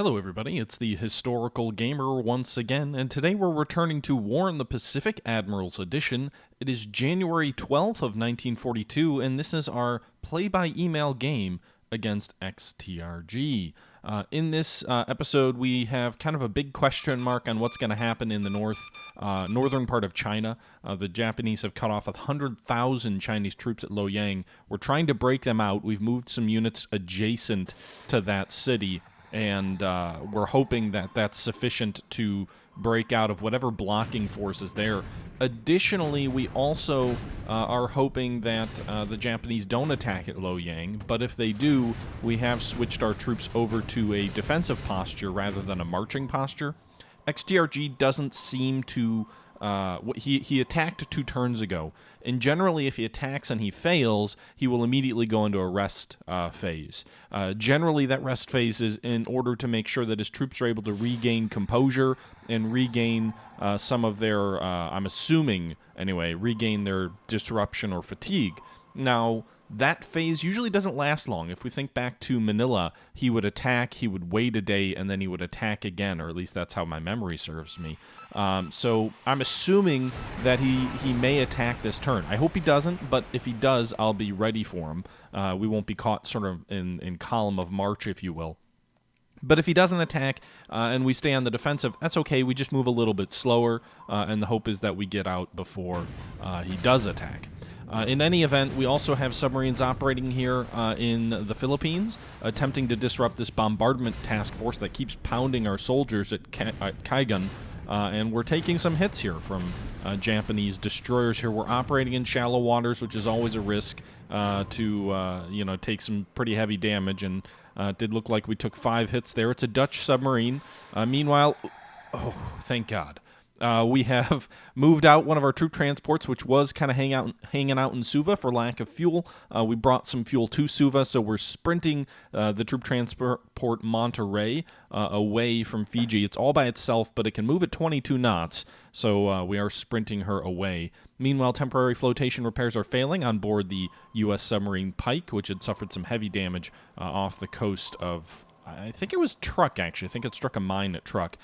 Hello everybody, it's the Historical Gamer once again, and today we're returning to War in the Pacific, Admirals Edition. It is January 12th of 1942, and this is our play-by-email game against XTRG. In this episode, we have kind of a big question mark on what's going to happen in the northern part of China. The Japanese have cut off 100,000 Chinese troops at Luoyang. We're trying to break them out. We've moved some units adjacent to that city, and we're hoping that that's sufficient to break out of whatever blocking force is there. Additionally, we also are hoping that the Japanese don't attack at Luoyang, but if they do, we have switched our troops over to a defensive posture rather than a marching posture. XTRG doesn't seem to... he attacked 2 turns ago, and generally if he attacks and he fails, he will immediately go into a rest phase. Generally that rest phase is in order to make sure that his troops are able to regain composure and regain some of their, I'm assuming anyway, regain their disruption or fatigue. Now, that phase usually doesn't last long. If we think back to Manila, he would attack, he would wait a day, and then he would attack again, or at least that's how my memory serves me. So I'm assuming that he may attack this turn. I hope he doesn't, but if he does, I'll be ready for him. We won't be caught sort of in column of march, if you will. But if he doesn't attack and we stay on the defensive, that's okay. We just move a little bit slower, and the hope is that we get out before he does attack. In any event, we also have submarines operating here in the Philippines, attempting to disrupt this bombardment task force that keeps pounding our soldiers at Kaigan, and we're taking some hits here from Japanese destroyers here. We're operating in shallow waters, which is always a risk to take some pretty heavy damage, and it did look like we took 5 hits there. It's a Dutch submarine. Meanwhile, oh, thank God. We have moved out one of our troop transports, which was kind of hanging out in Suva for lack of fuel. We brought some fuel to Suva, so we're sprinting the troop transport Monterey away from Fiji. It's all by itself, but it can move at 22 knots, so we are sprinting her away. Meanwhile, temporary flotation repairs are failing on board the U.S. submarine Pike, which had suffered some heavy damage off the coast of... I think it was Truk, actually. I think it struck a mine at Truk.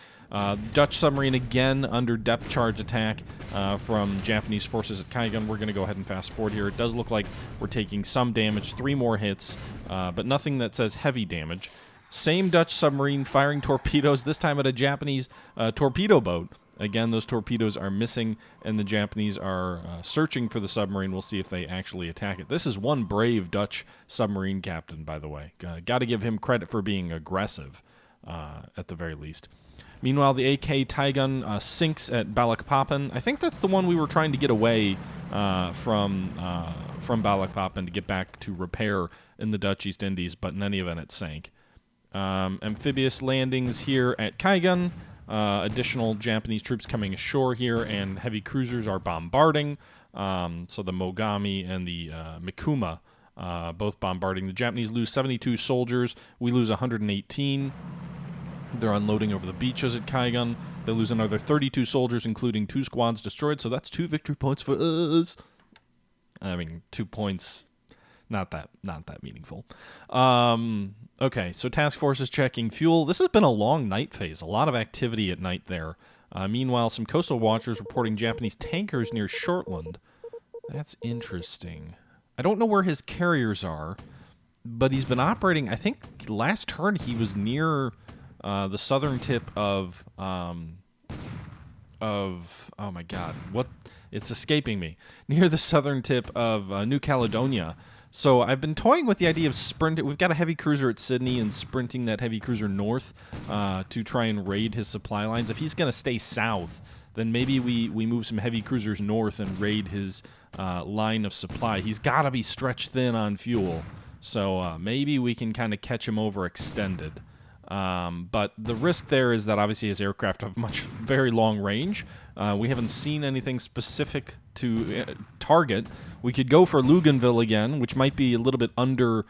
Dutch submarine again under depth charge attack from Japanese forces at Kaigan. We're going to go ahead and fast forward here. It does look like we're taking some damage, 3 more hits, but nothing that says heavy damage. Same Dutch submarine firing torpedoes, this time at a Japanese torpedo boat. Again, those torpedoes are missing, and the Japanese are searching for the submarine. We'll see if they actually attack it. This is one brave Dutch submarine captain, by the way. Got to give him credit for being aggressive, at the very least. Meanwhile, the AK Taigun sinks at Balikpapan. I think that's the one we were trying to get away from Balikpapan to get back to repair in the Dutch East Indies, but in any event, it sank. Amphibious landings here at Kaigan. Additional Japanese troops coming ashore here, and heavy cruisers are bombarding. So the Mogami and the Mikuma both bombarding. The Japanese lose 72 soldiers. We lose 118. They're unloading over the beaches at Kaigan. They lose another 32 soldiers, including 2 squads destroyed. So that's 2 victory points for us. I mean, 2 points. Not that meaningful. Okay, so task force is checking fuel. This has been a long night phase. A lot of activity at night there. Meanwhile, some coastal watchers reporting Japanese tankers near Shortland. That's interesting. I don't know where his carriers are, but he's been operating. I think last turn he was near the southern tip of oh my God, what? It's escaping me. Near the southern tip of New Caledonia. So I've been toying with the idea of sprinting. We've got a heavy cruiser at Sydney and sprinting that heavy cruiser north to try and raid his supply lines. If he's going to stay south, then maybe we move some heavy cruisers north and raid his line of supply. He's got to be stretched thin on fuel, so maybe we can kind of catch him overextended. But the risk there is that obviously his aircraft have very long range. We haven't seen anything specific to target. We could go for Luganville again, which might be a little bit under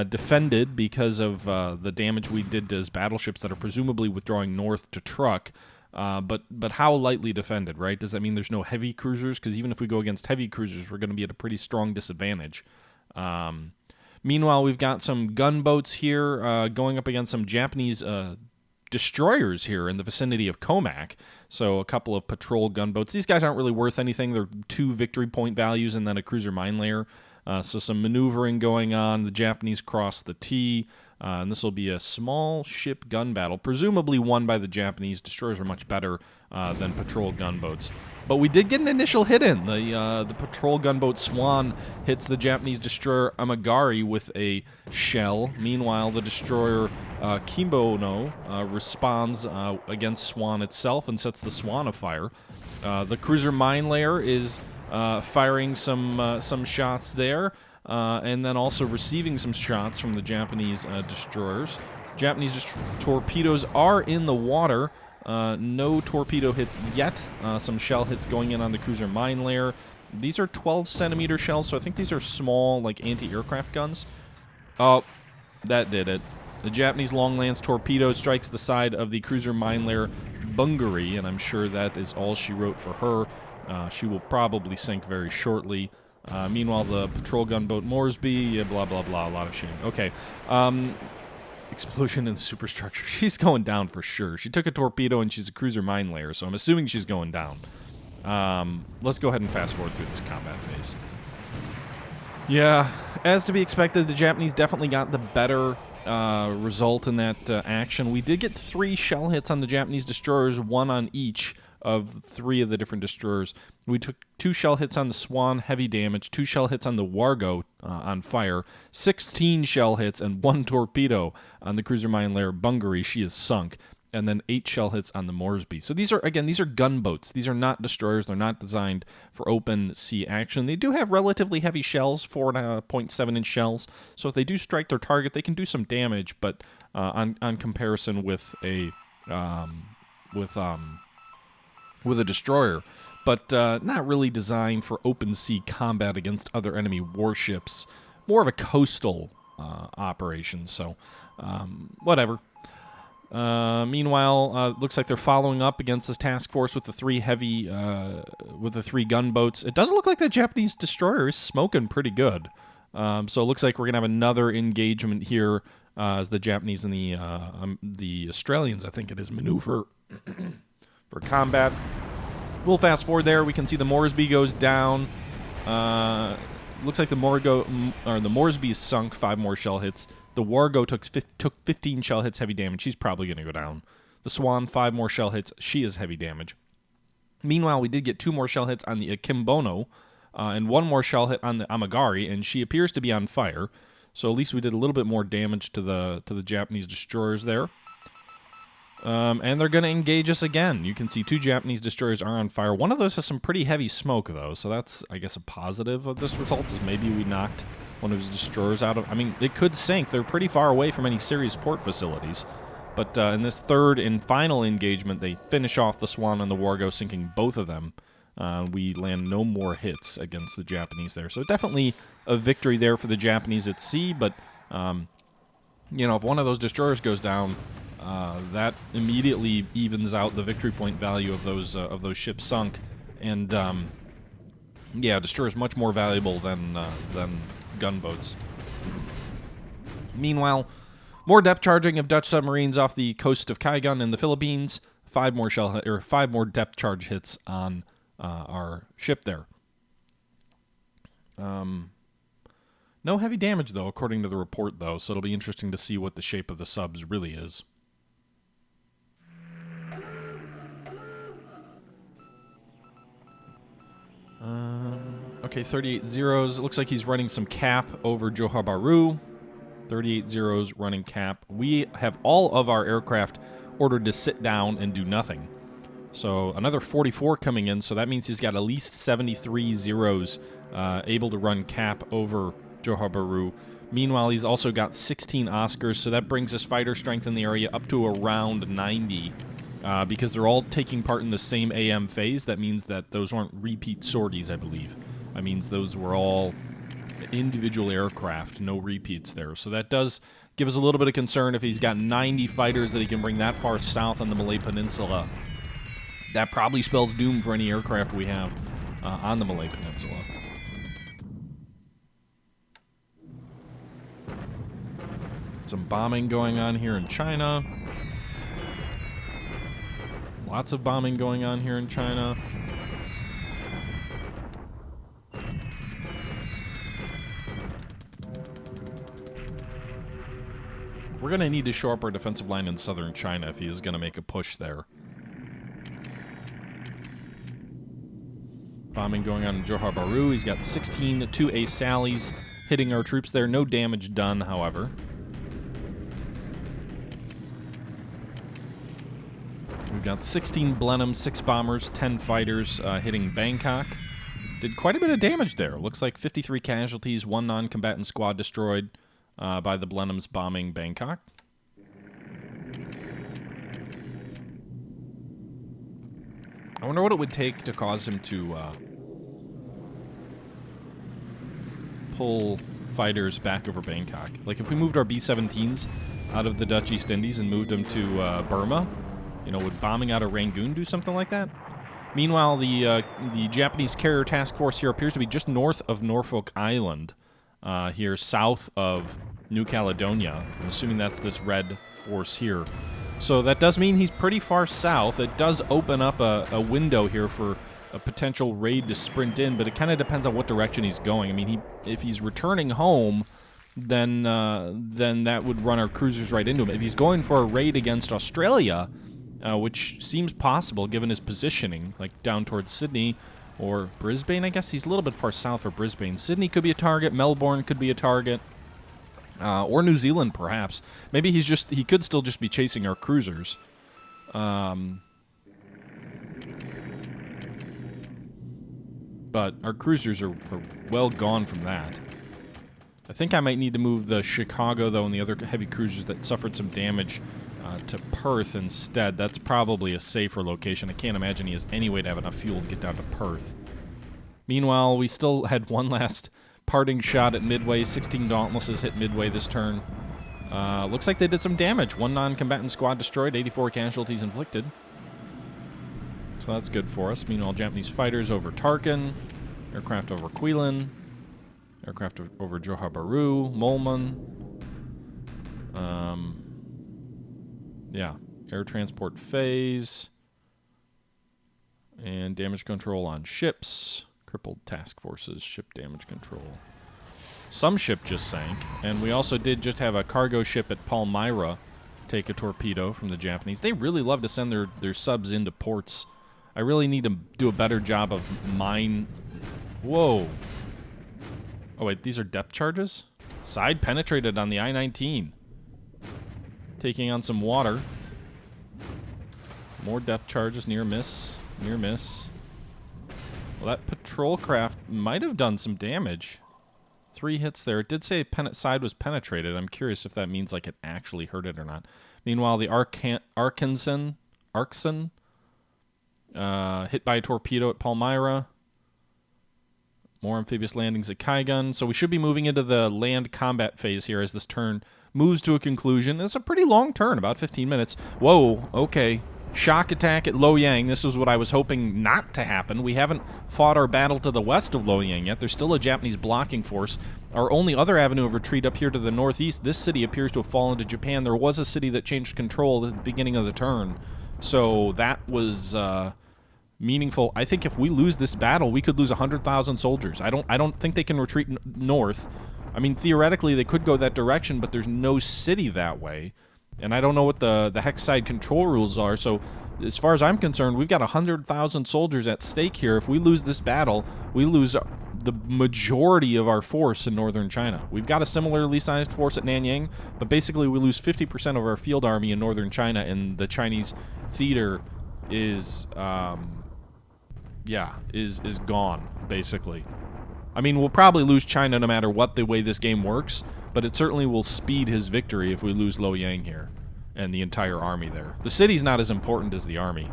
defended because of the damage we did to his battleships that are presumably withdrawing north to Truk. But how lightly defended, right? Does that mean there's no heavy cruisers? Because even if we go against heavy cruisers, we're going to be at a pretty strong disadvantage. Meanwhile, we've got some gunboats here going up against some Japanese destroyers here in the vicinity of Comac. So a couple of patrol gunboats. These guys aren't really worth anything. They're 2 victory point values and then a cruiser mine layer. So some maneuvering going on. The Japanese cross the T. And this will be a small ship gun battle, presumably won by the Japanese. Destroyers are much better than patrol gunboats. But we did get an initial hit in. The patrol gunboat Swan hits the Japanese destroyer Amagari with a shell. Meanwhile, the destroyer Kimbono responds against Swan itself and sets the Swan afire. The cruiser mine layer is firing some shots there. And then also receiving some shots from the Japanese destroyers. Japanese torpedoes are in the water. No torpedo hits yet. Some shell hits going in on the cruiser mine layer. These are 12-centimeter shells, so I think these are small, like, anti-aircraft guns. Oh, that did it. The Japanese long lance torpedo strikes the side of the cruiser mine layer Bungary, and I'm sure that is all she wrote for her. She will probably sink very shortly. Meanwhile, the patrol gunboat Moresby, blah, blah, blah, a lot of shooting. Okay. Explosion in the superstructure. She's going down for sure. She took a torpedo and she's a cruiser mine layer, so I'm assuming she's going down. Let's go ahead and fast forward through this combat phase. Yeah, as to be expected, the Japanese definitely got the better result in that action. We did get 3 shell hits on the Japanese destroyers, 1 on each of 3 of the different destroyers. We took 2 shell hits on the Swan, heavy damage, 2 shell hits on the Wargo on fire, 16 shell hits, and 1 torpedo on the cruiser mine layer Bungary. She is sunk. And then 8 shell hits on the Moresby. So these are gunboats. These are not destroyers. They're not designed for open sea action. They do have relatively heavy shells, 4.7-inch shells. So if they do strike their target, they can do some damage. But on comparison with a destroyer, but not really designed for open sea combat against other enemy warships. More of a coastal operation. So whatever. Meanwhile, looks like they're following up against this task force with the 3 heavy, with the 3 gunboats. It does look like the Japanese destroyer is smoking pretty good. So it looks like we're gonna have another engagement here as the Japanese and the Australians, I think it is, maneuver for combat. We'll fast forward there. We can see the Moresby goes down. Looks like the Moresby is sunk. 5 more shell hits. The Wargo took 15 shell hits, heavy damage. She's probably going to go down. The Swan, 5 more shell hits. She is heavy damage. Meanwhile, we did get 2 more shell hits on the Akimbono and 1 more shell hit on the Amagari, and she appears to be on fire. So at least we did a little bit more damage to the Japanese destroyers there. And they're going to engage us again. You can see 2 Japanese destroyers are on fire. One of those has some pretty heavy smoke, though, so that's, I guess, a positive of this result, is maybe we knocked one of his destroyers out of... I mean, it could sink. They're pretty far away from any serious port facilities. But in this third and final engagement, they finish off the Swan and the Wargo, sinking both of them. We land no more hits against the Japanese there. So definitely a victory there for the Japanese at sea, but, you know, if one of those destroyers goes down... that immediately evens out the victory point value of those ships sunk, and yeah, destroyers much more valuable than gunboats. Meanwhile, more depth charging of Dutch submarines off the coast of Kaigan in the Philippines. 5 more depth charge hits on our ship there. No heavy damage though, according to the report though. So it'll be interesting to see what the shape of the subs really is. Okay, 38 zeros. It looks like he's running some cap over Johor Bahru. 38 zeros running cap. We have all of our aircraft ordered to sit down and do nothing. So another 44 coming in, so that means he's got at least 73 zeros able to run cap over Johor Bahru. Meanwhile, he's also got 16 Oscars, so that brings his fighter strength in the area up to around 90. Because they're all taking part in the same AM phase, that means that those aren't repeat sorties, I believe. That means those were all individual aircraft, no repeats there. So that does give us a little bit of concern if he's got 90 fighters that he can bring that far south on the Malay Peninsula. That probably spells doom for any aircraft we have on the Malay Peninsula. Some bombing going on here in China. Lots of bombing going on here in China. We're going to need to shore up our defensive line in southern China if he is going to make a push there. Bombing going on in Johor Bahru. He's got 16 2A sallies hitting our troops there. No damage done, however. We've got 16 Blenheims, 6 bombers, 10 fighters hitting Bangkok. Did quite a bit of damage there. Looks like 53 casualties, 1 non-combatant squad destroyed by the Blenheims bombing Bangkok. I wonder what it would take to cause him to pull fighters back over Bangkok. Like if we moved our B-17s out of the Dutch East Indies and moved them to Burma, you know, would bombing out of Rangoon do something like that? Meanwhile, the Japanese carrier task force here appears to be just north of Norfolk Island, here south of New Caledonia. I'm assuming that's this red force here. So that does mean he's pretty far south. It does open up a window here for a potential raid to sprint in, but it kind of depends on what direction he's going. I mean, if he's returning home, then that would run our cruisers right into him. If he's going for a raid against Australia, which seems possible given his positioning, like down towards Sydney or Brisbane, I guess he's a little bit far south for Brisbane. Sydney could be a target. Melbourne could be a target. Or New Zealand, perhaps. Maybe he could still just be chasing our cruisers. But our cruisers are well gone from that. I think I might need to move the Chicago, though, and the other heavy cruisers that suffered some damage to Perth instead. That's probably a safer location. I can't imagine he has any way to have enough fuel to get down to Perth. Meanwhile, we still had one last parting shot at Midway. 16 Dauntlesses hit Midway this turn. Looks like they did some damage. 1 non-combatant squad destroyed, 84 casualties inflicted. So that's good for us. Meanwhile, Japanese fighters over Tarkin, aircraft over Quilin, aircraft over Johor Bahru, Molman. Yeah, air transport phase. And damage control on ships. Crippled task forces, ship damage control. Some ship just sank, and we also did just have a cargo ship at Palmyra take a torpedo from the Japanese. They really love to send their subs into ports. I really need to do a better job of mine... Whoa. Oh, wait, these are depth charges? Side penetrated on the I-19. Taking on some water. More depth charges, near miss, near miss. Well, that patrol craft might have done some damage. 3 hits there. It did say side was penetrated. I'm curious if that means like it actually hurt it or not. Meanwhile, the Arkson, hit by a torpedo at Palmyra. More amphibious landings at Kaigun. So we should be moving into the land combat phase here as this turn moves to a conclusion. It's a pretty long turn, about 15 minutes. Whoa, okay. Shock attack at Loyang. This was what I was hoping not to happen. We haven't fought our battle to the west of Loyang yet. There's still a Japanese blocking force. Our only other avenue of retreat up here to the northeast, this city appears to have fallen to Japan. There was a city that changed control at the beginning of the turn. So that was meaningful. I think if we lose this battle, we could lose 100,000 soldiers. I don't think they can retreat north. I mean, theoretically, they could go that direction, but there's no city that way. And I don't know what the hex side control rules are, so as far as I'm concerned, we've got 100,000 soldiers at stake here. If we lose this battle, we lose the majority of our force in northern China. We've got a similarly sized force at Nanyang, but basically we lose 50% of our field army in northern China, and the Chinese theater is gone, basically. I mean, we'll probably lose China no matter what the way this game works, but it certainly will speed his victory if we lose Loyang here and the entire army there. The city's not as important as the army.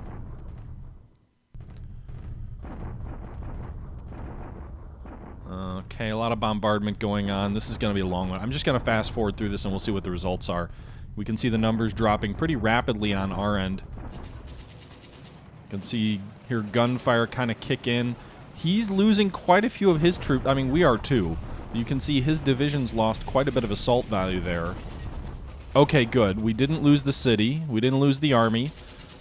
Okay, a lot of bombardment going on. This is going to be a long one. I'm just going to fast forward through this and we'll see what the results are. We can see the numbers dropping pretty rapidly on our end. You can see here gunfire kind of kick in. He's losing quite a few of his troops. I mean, we are too. You can see his division's lost quite a bit of assault value there. Okay, good. We didn't lose the city. We didn't lose the army.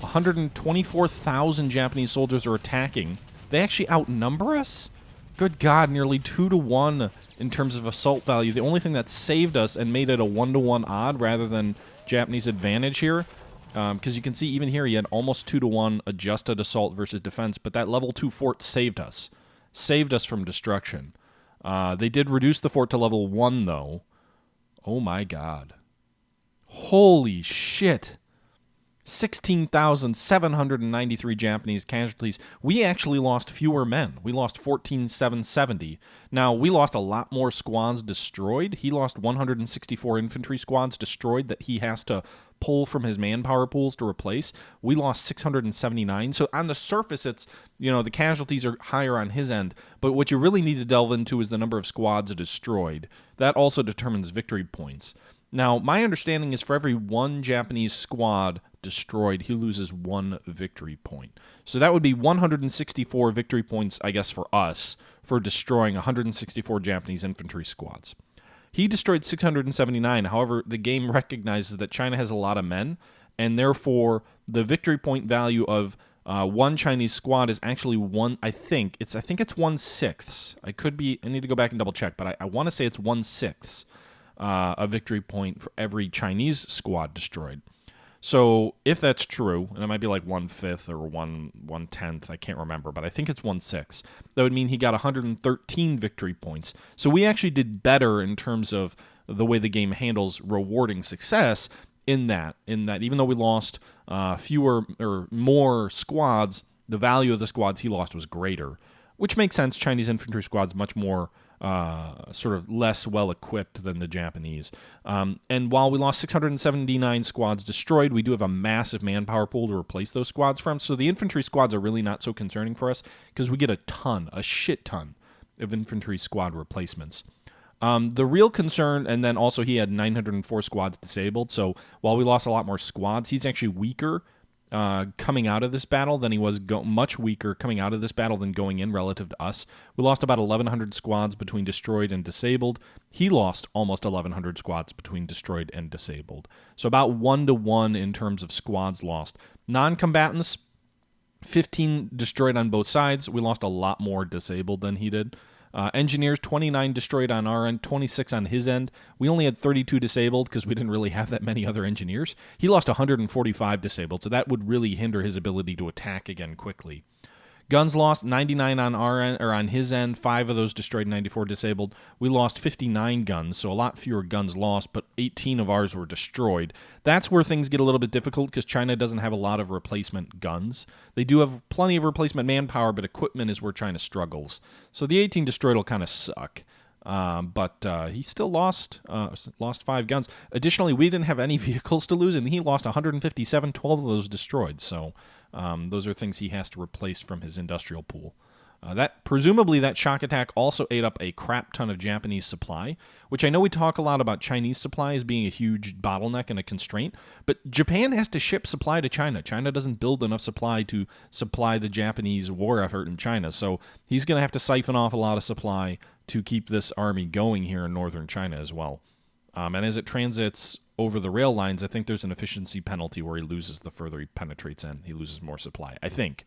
124,000 Japanese soldiers are attacking. They actually outnumber us? Good God, nearly 2-to-1 in terms of assault value. The only thing that saved us and made it a 1-to-1 odd rather than Japanese advantage here, because you can see even here he had almost 2-to-1 adjusted assault versus defense, but that level 2 fort saved us. Saved us from destruction. They did reduce the fort to level 1, though. Oh my God. Holy shit. 16,793 Japanese casualties. We actually lost fewer men. We lost 14,770. Now, we lost a lot more squads destroyed. He lost 164 infantry squads destroyed that he has to pull from his manpower pools to replace. We lost 679. So on the surface, it's, the casualties are higher on his end. But what you really need to delve into is the number of squads destroyed. That also determines victory points. Now, my understanding is for every one Japanese squad destroyed, he loses 1 victory point. So that would be 164 victory points, I guess, for us, for destroying 164 Japanese infantry squads. He destroyed 679. However, the game recognizes that China has a lot of men, and therefore the victory point value of one Chinese squad is actually I think it's 1/6. I need to go back and double check, but I want to say it's 1/6. A victory point for every Chinese squad destroyed. So if that's true, and it might be like 1/5 or 1/10, I can't remember, but I think it's 1/6. That would mean he got 113 victory points. So we actually did better in terms of the way the game handles rewarding success in that even though we lost fewer or more squads, the value of the squads he lost was greater, which makes sense. Chinese infantry squads much more sort of less well-equipped than the Japanese. And while we lost 679 squads destroyed, we do have a massive manpower pool to replace those squads from. So the infantry squads are really not so concerning for us because we get a shit ton of infantry squad replacements. The real concern, and then also he had 904 squads disabled. So while we lost a lot more squads, he's actually weaker coming out of this battle than he was much weaker coming out of this battle than going in relative to us. We lost about 1,100 squads between destroyed and disabled. He lost almost 1,100 squads between destroyed and disabled. So about 1-to-1 in terms of squads lost. Non-combatants, 15 destroyed on both sides. We lost a lot more disabled than he did. Engineers, 29 destroyed on our end, 26 on his end. We only had 32 disabled because we didn't really have that many other engineers. He lost 145 disabled, so that would really hinder his ability to attack again quickly. Guns lost 99 on our end, or on his end, 5 of those destroyed, 94 disabled. We lost 59 guns, so a lot fewer guns lost, but 18 of ours were destroyed. That's where things get a little bit difficult because China doesn't have a lot of replacement guns. They do have plenty of replacement manpower, but equipment is where China struggles. So the 18 destroyed will kind of suck. But he still lost 5 guns. Additionally, we didn't have any vehicles to lose, and he lost 157, 12 of those destroyed. So those are things he has to replace from his industrial pool. Presumably that shock attack also ate up a crap ton of Japanese supply, which I know we talk a lot about Chinese supply as being a huge bottleneck and a constraint, but Japan has to ship supply to China. China doesn't build enough supply to supply the Japanese war effort in China, so he's going to have to siphon off a lot of supply to keep this army going here in northern China as well. And as it transits over the rail lines, I think there's an efficiency penalty where he loses the further he penetrates in. He loses more supply, I think.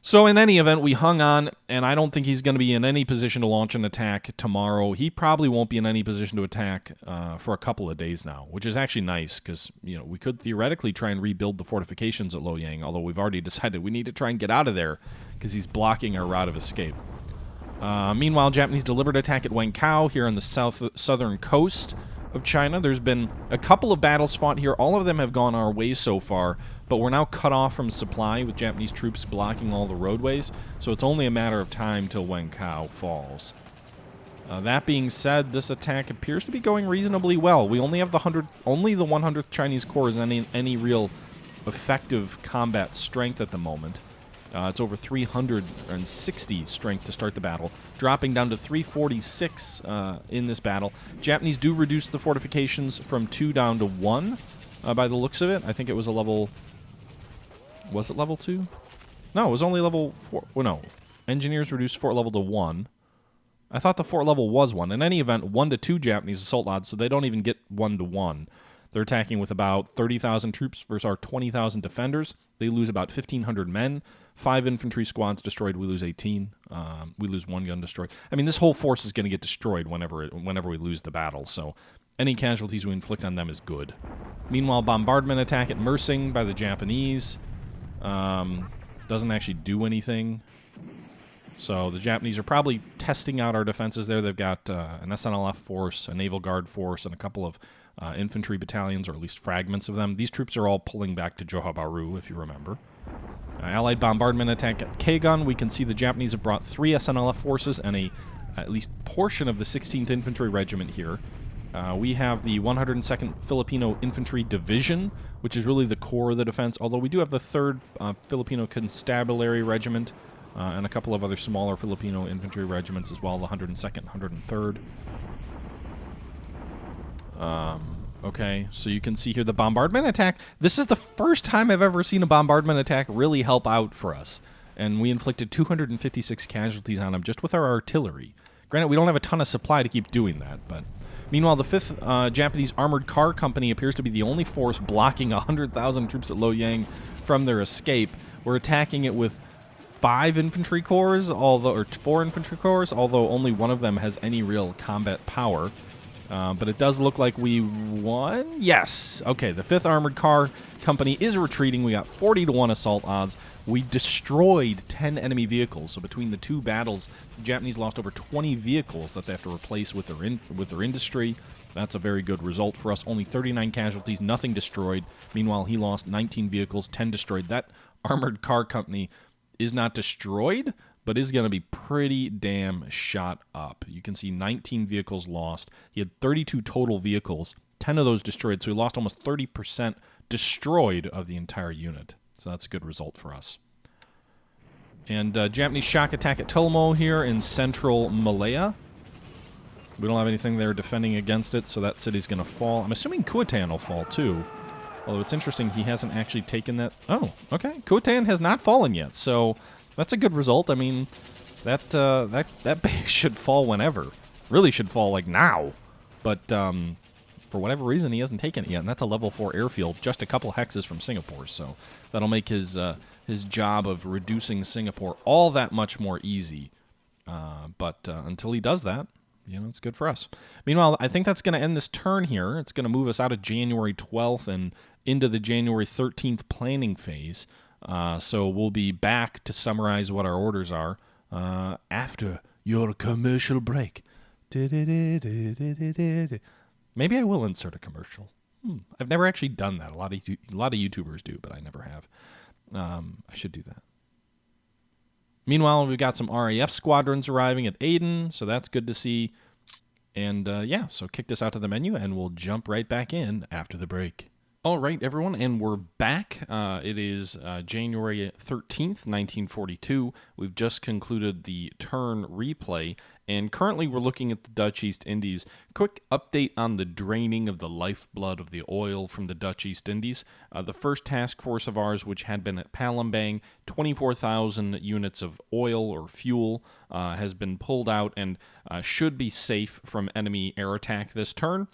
So in any event, we hung on, and I don't think he's going to be in any position to launch an attack tomorrow. He probably won't be in any position to attack for a couple of days now, which is actually nice because we could theoretically try and rebuild the fortifications at Luoyang, although we've already decided we need to try and get out of there because he's blocking our route of escape. Meanwhile, Japanese deliberate attack at Wenkao here on the southern coast of China. There's been a couple of battles fought here. All of them have gone our way so far, but we're now cut off from supply with Japanese troops blocking all the roadways, so it's only a matter of time till Wenkao falls. That being said, this attack appears to be going reasonably well. We only have the 100th Chinese Corps is any real effective combat strength at the moment. It's over 360 strength to start the battle, dropping down to 346 in this battle. Japanese do reduce the fortifications from 2 down to 1 by the looks of it. I think it was a level... Was it level 2? No, it was only level 4. Well, no. Engineers reduced fort level to 1. I thought the fort level was 1. In any event, 1 to 2 Japanese assault odds, so they don't even get 1 to 1. They're attacking with about 30,000 troops versus our 20,000 defenders. They lose about 1,500 men. 5 infantry squads destroyed. We lose 18. We lose 1 gun destroyed. I mean, this whole force is going to get destroyed whenever we lose the battle. So any casualties we inflict on them is good. Meanwhile, bombardment attack at Mersing by the Japanese doesn't actually do anything. So the Japanese are probably testing out our defenses there. They've got an SNLF force, a Naval Guard force, and a couple of infantry battalions, or at least fragments of them. These troops are all pulling back to Johabaru, if you remember. Allied bombardment attack at Kagon. We can see the Japanese have brought 3 SNLF forces and at least portion of the 16th Infantry Regiment here. We have the 102nd Filipino Infantry Division, which is really the core of the defense, although we do have the 3rd Filipino Constabulary Regiment, and a couple of other smaller Filipino infantry regiments as well, the 102nd, 103rd. Okay, so you can see here the bombardment attack. This is the first time I've ever seen a bombardment attack really help out for us. And we inflicted 256 casualties on them just with our artillery. Granted, we don't have a ton of supply to keep doing that, but... Meanwhile, the 5th Japanese Armored Car Company appears to be the only force blocking 100,000 troops at Loyang from their escape. We're attacking it with 5 infantry corps, or 4 infantry corps, although only one of them has any real combat power. But it does look like we won. Yes. Okay, the 5th Armored Car Company is retreating. We got 40-1 assault odds. We destroyed 10 enemy vehicles. So between the 2 battles, the Japanese lost over 20 vehicles that they have to replace with their industry. That's a very good result for us. Only 39 casualties, nothing destroyed. Meanwhile, he lost 19 vehicles, 10 destroyed. That Armored Car Company is not destroyed, but is going to be pretty damn shot up. You can see 19 vehicles lost. He had 32 total vehicles, 10 of those destroyed, so he lost almost 30% destroyed of the entire unit. So that's a good result for us. And Japanese shock attack at Tulmo here in central Malaya. We don't have anything there defending against it, so that city's going to fall. I'm assuming Kuatan will fall too. Although it's interesting, he hasn't actually taken that. Oh, okay. Kuatan has not fallen yet, so that's a good result. I mean, that base should fall whenever. Really should fall like now. But for whatever reason, he hasn't taken it yet, and that's a level 4 airfield, just a couple hexes from Singapore. So that'll make his job of reducing Singapore all that much more easy. But until he does that, you know, it's good for us. Meanwhile, I think that's going to end this turn here. It's going to move us out of January 12th and into the January 13th planning phase. So we'll be back to summarize what our orders are after your commercial break. Maybe I will insert a commercial. I've never actually done that. A lot of YouTubers do, but I never have. I should do that. Meanwhile, we've got some RAF squadrons arriving at Aden, so that's good to see. And yeah, so kick this out to the menu, and we'll jump right back in after the break. All right, everyone, and we're back. It is January 13th, 1942. We've just concluded the turn replay, and currently we're looking at the Dutch East Indies. Quick update on the draining of the lifeblood of the oil from the Dutch East Indies. The first task force of ours, which had been at Palembang, 24,000 units of oil or fuel has been pulled out and should be safe from enemy air attack this turn.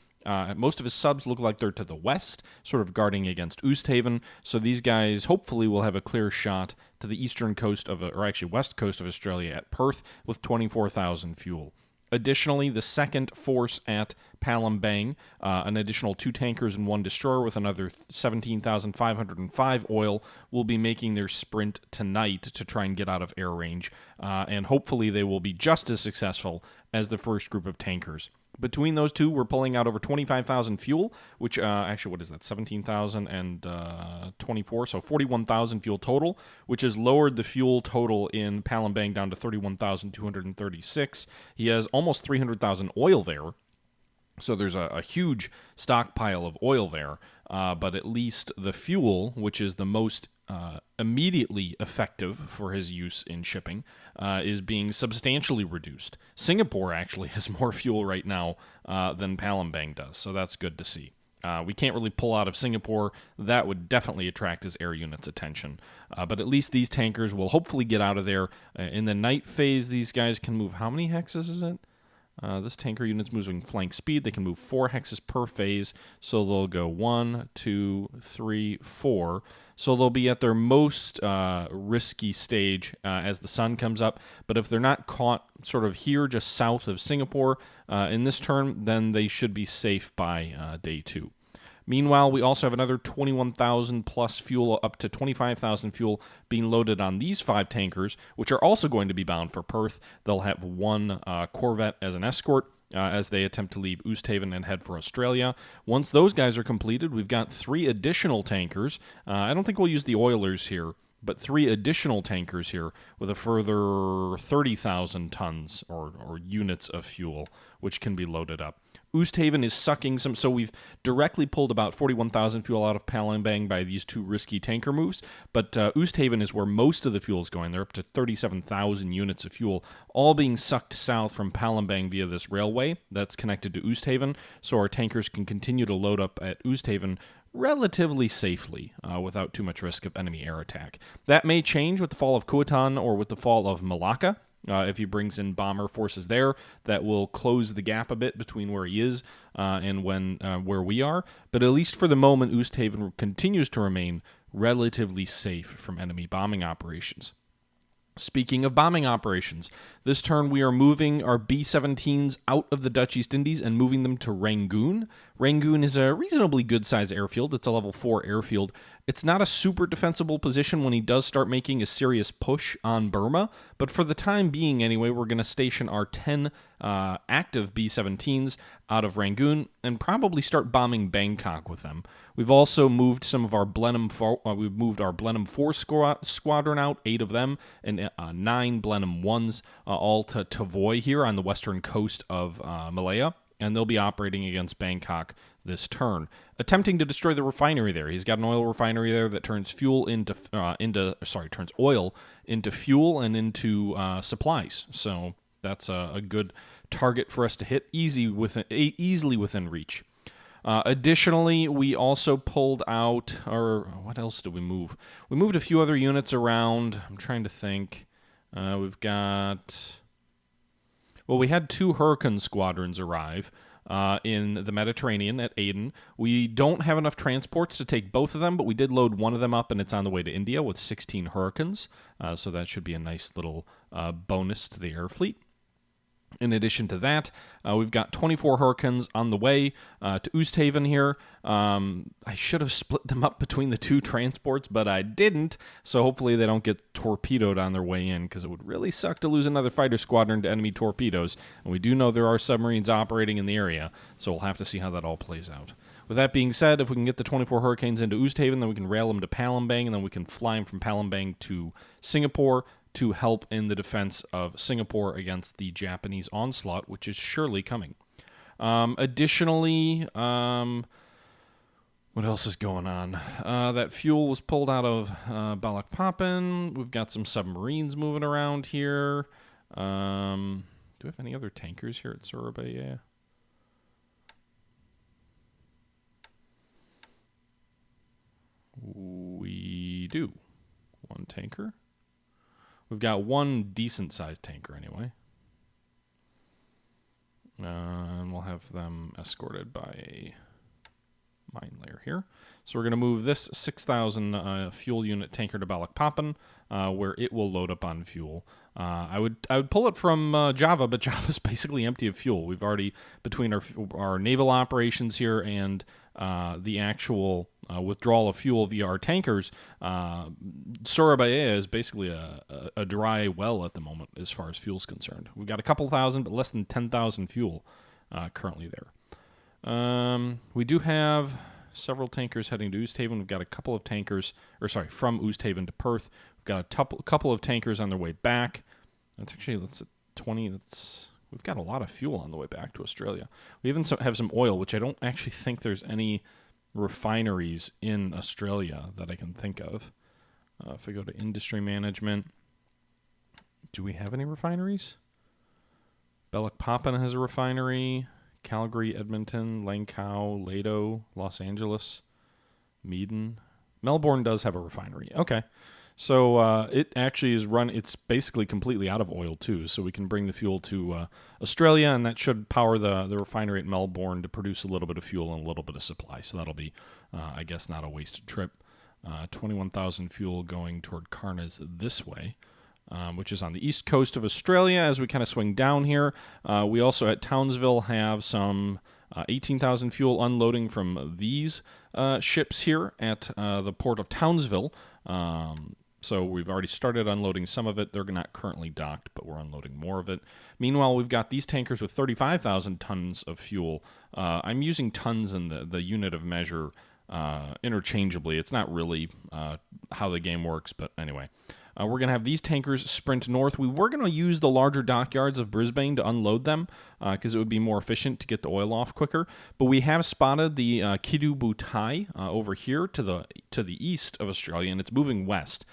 Most of his subs look like they're to the west, sort of guarding against Oosthaven, so these guys hopefully will have a clear shot to the eastern coast of, or actually west coast of Australia at Perth with 24,000 fuel. Additionally, the second force at Palembang, an additional 2 tankers and 1 destroyer with another 17,505 oil, will be making their sprint tonight to try and get out of air range, and hopefully they will be just as successful as the first group of tankers. Between those two, we're pulling out over 25,000 fuel, which, actually, what is that, 17,000 and 24, so 41,000 fuel total, which has lowered the fuel total in Palembang down to 31,236. He has almost 300,000 oil there, so there's a huge stockpile of oil there, but at least the fuel, which is the most immediately effective for his use in shipping, is being substantially reduced. Singapore actually has more fuel right now than Palembang does, so that's good to see. We can't really pull out of Singapore. That would definitely attract his air unit's attention. But at least these tankers will hopefully get out of there. In the night phase, these guys can move, how many hexes is it? This tanker unit's moving flank speed. They can move 4 hexes per phase, so they'll go 1, 2, 3, 4. So they'll be at their most risky stage as the sun comes up. But if they're not caught sort of here just south of Singapore in this turn, then they should be safe by day 2. Meanwhile, we also have another 21,000 plus fuel, up to 25,000 fuel being loaded on these 5 tankers, which are also going to be bound for Perth. They'll have 1 corvette as an escort as they attempt to leave Oosthaven and head for Australia. Once those guys are completed, we've got 3 additional tankers. I don't think we'll use the oilers here, but 3 additional tankers here with a further 30,000 tons or units of fuel, which can be loaded up. Oosthaven is sucking some, so we've directly pulled about 41,000 fuel out of Palembang by these 2 risky tanker moves, but Oosthaven is where most of the fuel is going. They're up to 37,000 units of fuel, all being sucked south from Palembang via this railway that's connected to Oosthaven, so our tankers can continue to load up at Oosthaven relatively safely without too much risk of enemy air attack. That may change with the fall of Kuantan or with the fall of Malacca. If he brings in bomber forces there, that will close the gap a bit between where he is and where we are. But at least for the moment, Oosthaven continues to remain relatively safe from enemy bombing operations. Speaking of bombing operations, this turn we are moving our B-17s out of the Dutch East Indies and moving them to Rangoon. Rangoon is a reasonably good-sized airfield. It's a level 4 airfield. It's not a super defensible position when he does start making a serious push on Burma, but for the time being anyway, we're going to station our 10 active B-17s out of Rangoon and probably start bombing Bangkok with them. We've also moved some of our Blenheim 4 squadron out, 8 of them, and 9 Blenheim 1s, all to Tavoy here on the western coast of Malaya, and they'll be operating against Bangkok this turn, attempting to destroy the refinery there. He's got an oil refinery there that turns oil into fuel and into supplies. So that's a good target for us to hit, easily within reach. Additionally, we also pulled out, or what else did we move? We moved a few other units around. I'm trying to think. We had 2 Hurricane squadrons arrive in the Mediterranean at Aden. We don't have enough transports to take both of them, but we did load one of them up, and it's on the way to India with 16 Hurricanes. So that should be a nice little bonus to the air fleet. In addition to that, we've got 24 Hurricanes on the way to Oosthaven here. I should have split them up between the 2 transports, but I didn't, so hopefully they don't get torpedoed on their way in, because it would really suck to lose another fighter squadron to enemy torpedoes, and we do know there are submarines operating in the area, so we'll have to see how that all plays out. With that being said, if we can get the 24 Hurricanes into Oosthaven, then we can rail them to Palembang, and then we can fly them from Palembang to Singapore, to help in the defense of Singapore against the Japanese onslaught, which is surely coming. Additionally, what else is going on? That fuel was pulled out of Balikpapan. We've got some submarines moving around here. Do we have any other tankers here at Surabaya? We do. 1 tanker. We've got 1 decent-sized tanker anyway. And we'll have them escorted by a mine layer here. So we're going to move this 6,000 fuel unit tanker to Balikpapan, where it will load up on fuel. I would pull it from Java, but Java's basically empty of fuel. We've already, between our naval operations here and the actual withdrawal of fuel via our tankers, Surabaya is basically a dry well at the moment as far as fuel's concerned. We've got a couple thousand, but less than 10,000 fuel currently there. We do have several tankers heading to Oosthaven. We've got a couple of tankers, from Oosthaven to Perth. We've got a couple of tankers on their way back. That's 20. We've got a lot of fuel on the way back to Australia. We even have some oil, which I don't actually think there's any refineries in Australia that I can think of. If I go to industry management, do we have any refineries? Balikpapan has a refinery. Calgary, Edmonton, Langkawi, Lado, Los Angeles, Meaden. Melbourne does have a refinery. Okay. So it actually is it's basically completely out of oil too, so we can bring the fuel to Australia, and that should power the refinery at Melbourne to produce a little bit of fuel and a little bit of supply. So that'll be, I guess, not a wasted trip. 21,000 fuel going toward Cairns this way, which is on the east coast of Australia as we kind of swing down here. We also at Townsville have some 18,000 fuel unloading from these ships here at the port of Townsville. So we've already started unloading some of it. They're not currently docked, but we're unloading more of it. Meanwhile, we've got these tankers with 35,000 tons of fuel. I'm using tons in the unit of measure interchangeably. It's not really how the game works, but anyway. We're going to have these tankers sprint north. We were going to use the larger dockyards of Brisbane to unload them because it would be more efficient to get the oil off quicker. But we have spotted the Kidu over here to the east of Australia, and it's moving west.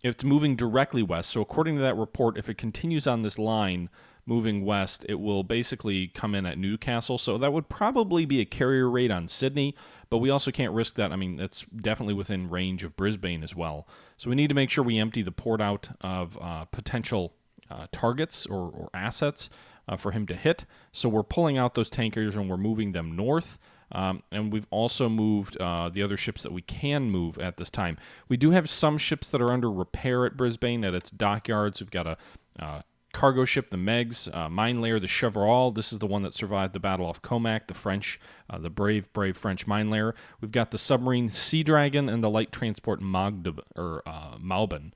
It's moving directly west. So according to that report, if it continues on this line moving west, it will basically come in at Newcastle. So that would probably be a carrier raid on Sydney, but we also can't risk that. I mean, that's definitely within range of Brisbane as well. So we need to make sure we empty the port out of potential targets or assets for him to hit. So we're pulling out those tankers and we're moving them north. And we've also moved the other ships that we can move at this time. We do have some ships that are under repair at Brisbane at its dockyards. We've got a cargo ship, the Megs, mine layer, the Chevreul. This is the one that survived the Battle off Comac, the French, the brave French mine layer. We've got the submarine Sea Dragon and the light transport Malbin,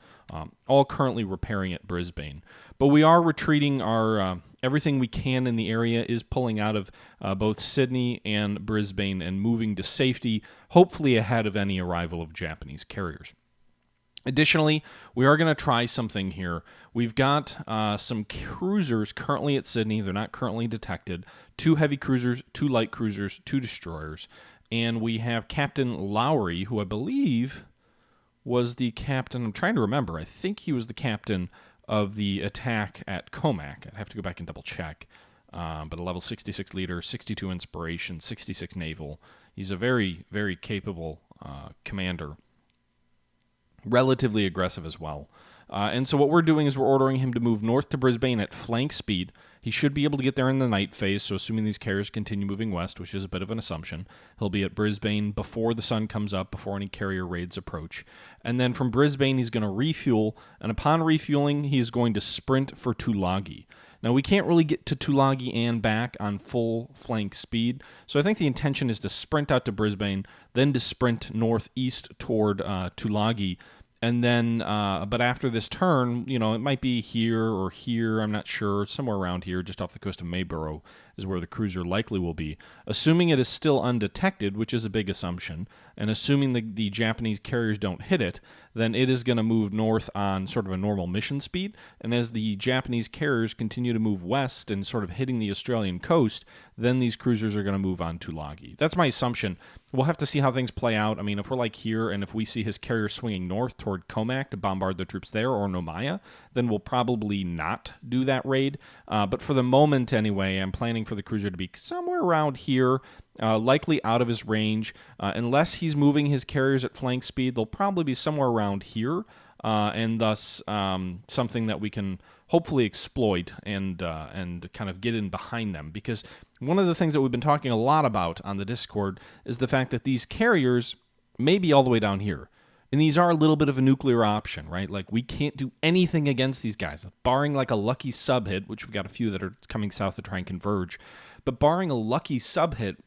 all currently repairing at Brisbane. But we are retreating our everything we can in the area is pulling out of both Sydney and Brisbane and moving to safety, hopefully ahead of any arrival of Japanese carriers. Additionally, we are going to try something here. We've got some cruisers currently at Sydney. They're not currently detected. 2 heavy cruisers, 2 light cruisers, 2 destroyers. And we have Captain Lowry, who I believe was the captain. I'm trying to remember. I think he was the captain of the attack at Comac. I'd have to go back and double check. But a level 66 leader, 62 inspiration, 66 naval. He's a very, very capable commander. Relatively aggressive as well. And so what we're doing is we're ordering him to move north to Brisbane at flank speed. He should be able to get there in the night phase, so assuming these carriers continue moving west, which is a bit of an assumption, he'll be at Brisbane before the sun comes up, before any carrier raids approach. And then from Brisbane, he's going to refuel, and upon refueling, he is going to sprint for Tulagi. Now, we can't really get to Tulagi and back on full flank speed, so I think the intention is to sprint out to Brisbane, then to sprint northeast toward Tulagi, and then, but after this turn, you know, it might be here or here, I'm not sure, somewhere around here, just off the coast of Mayborough is where the cruiser likely will be. Assuming it is still undetected, which is a big assumption, and assuming the Japanese carriers don't hit it, then it is going to move north on sort of a normal mission speed, and as the Japanese carriers continue to move west and sort of hitting the Australian coast, then these cruisers are going to move on to Tulagi. That's my assumption. We'll have to see how things play out. I mean, if we're like here, and if we see his carrier swinging north toward Comac to bombard the troops there, or Nomaya, then we'll probably not do that raid. But for the moment, anyway, I'm planning for the cruiser to be somewhere around here, likely out of his range. Unless he's moving his carriers at flank speed, they'll probably be somewhere around here, and thus something that we can hopefully exploit and kind of get in behind them. Because one of the things that we've been talking a lot about on the Discord is the fact that these carriers may be all the way down here. And these are a little bit of a nuclear option, right? Like, we can't do anything against these guys, barring like a lucky sub hit, which we've got a few that are coming south to try and converge. But barring a lucky sub hit,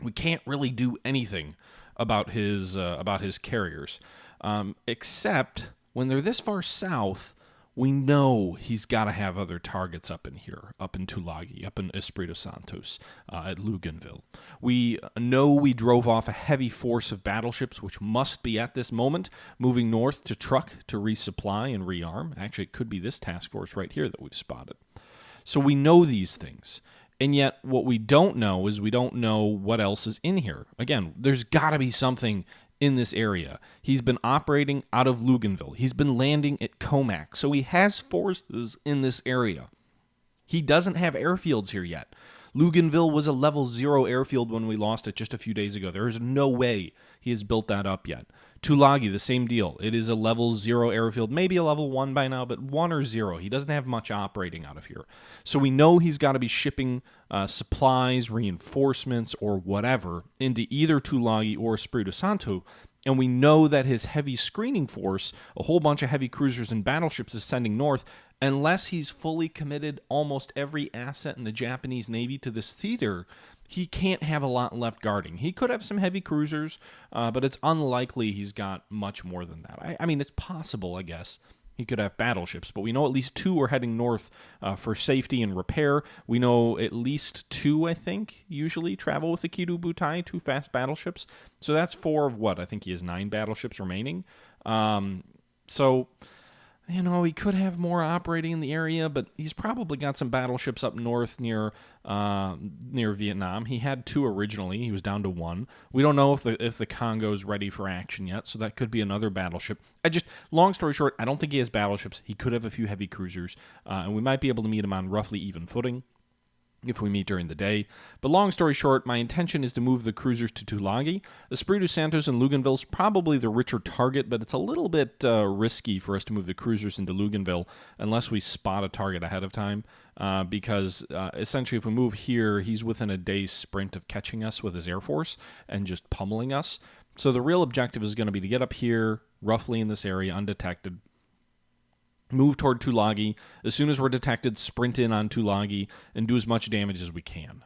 we can't really do anything about his carriers, except when they're this far south. We know he's got to have other targets up in here, up in Tulagi, up in Espírito Santos, at Luganville. We know we drove off a heavy force of battleships, which must be at this moment moving north to truck to resupply and rearm. Actually, it could be this task force right here that we've spotted. So we know these things. And yet what we don't know is we don't know what else is in here. Again, there's got to be something in this area. He's been operating out of Luganville. He's been landing at Comac. So he has forces in this area. He doesn't have airfields here yet. Luganville was a level 0 airfield when we lost it just a few days ago. There is no way he has built that up yet. Tulagi, the same deal. It is a level 0 airfield, maybe a level 1 by now, but 1 or 0. He doesn't have much operating out of here. So we know he's got to be shipping supplies, reinforcements, or whatever into either Tulagi or Espiritu Santo. And we know that his heavy screening force, a whole bunch of heavy cruisers and battleships, is sending north. Unless he's fully committed almost every asset in the Japanese Navy to this theater, he can't have a lot left guarding. He could have some heavy cruisers, but it's unlikely he's got much more than that. I mean, it's possible, I guess. He could have battleships, but we know at least 2 are heading north for safety and repair. We know at least 2, I think, usually travel with the Kido Butai, 2 fast battleships. So that's 4 of what? I think he has 9 battleships remaining. So, you know, he could have more operating in the area, but he's probably got some battleships up north near Vietnam. He had 2 originally. He was down to 1. We don't know if the Congo's ready for action yet, so that could be another battleship. Long story short, I don't think he has battleships. He could have a few heavy cruisers, and we might be able to meet him on roughly even footing if we meet during the day. But long story short, my intention is to move the cruisers to Tulagi. Espiritu Santos and Luganville's probably the richer target, but it's a little bit risky for us to move the cruisers into Luganville unless we spot a target ahead of time, because essentially if we move here, he's within a day's sprint of catching us with his Air Force and just pummeling us. So the real objective is going to be to get up here, roughly in this area, undetected, move toward Tulagi. As soon as we're detected, sprint in on Tulagi and do as much damage as we can.